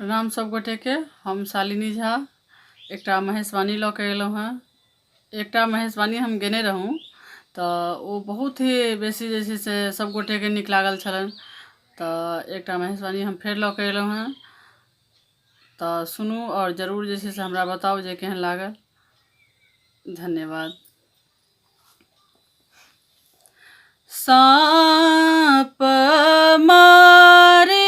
प्रणाम सब गोटे के। हम शालिनी झा एकटा महेशवाणी लऽ के एलहुँ हैं। एकटा महेशवाणी हम गेने रहूँ तऽ ओ बहुत ही बेसी जे छै से सब गोटे के नीक लागल छलनि, तऽ एकटा महेशवाणी हम फेर लऽ के एलहुँ हैं। तऽ सुनू और जरूर जे छै से हमरा बताउ जे केहन लागल। धन्यवाद। साँप मारी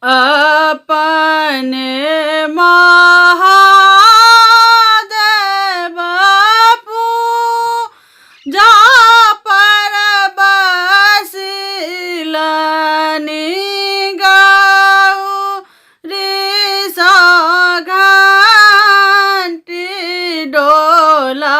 अपने महादेव पूजा पर बसिलनि गौरी सा घंटी डोला।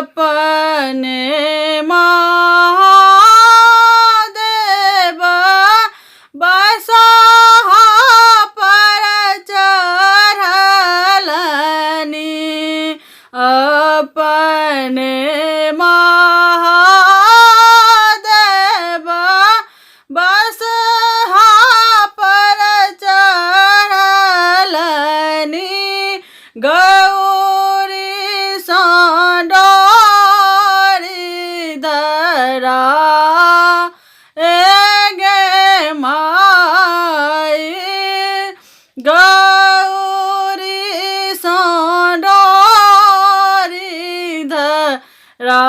अपने महादेव बसहा पर चढ़लनि। अपने महादेव बसहा पर चढ़लनि गौरी सा डोरी धरा। गे माई गौरी सा डोरी धरा।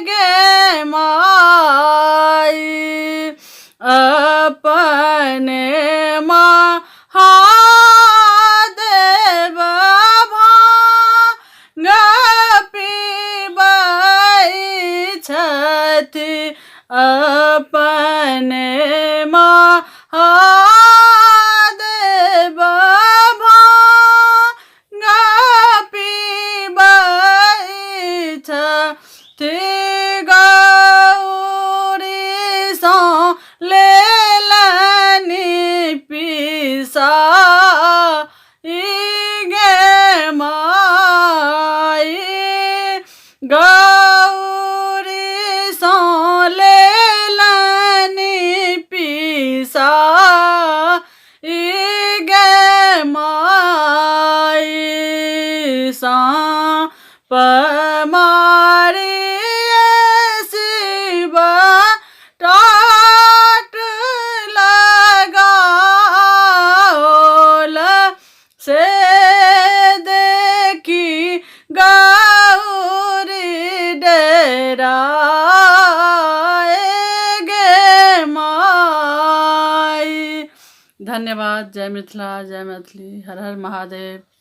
गे माई अपने महादेव भांग पीबै छथि। अपने महादेव भांग पीबै छथि। गौरी सा लेलनि पिसा। गे माई गौरी सा लेलनि पिसा। गे माई साँप मारी शिव टाट लगाओल। से देखी गौरी डेराए। गे माई। धन्यवाद। जय मिथिला, जय मैथिली। हर हर महादेव।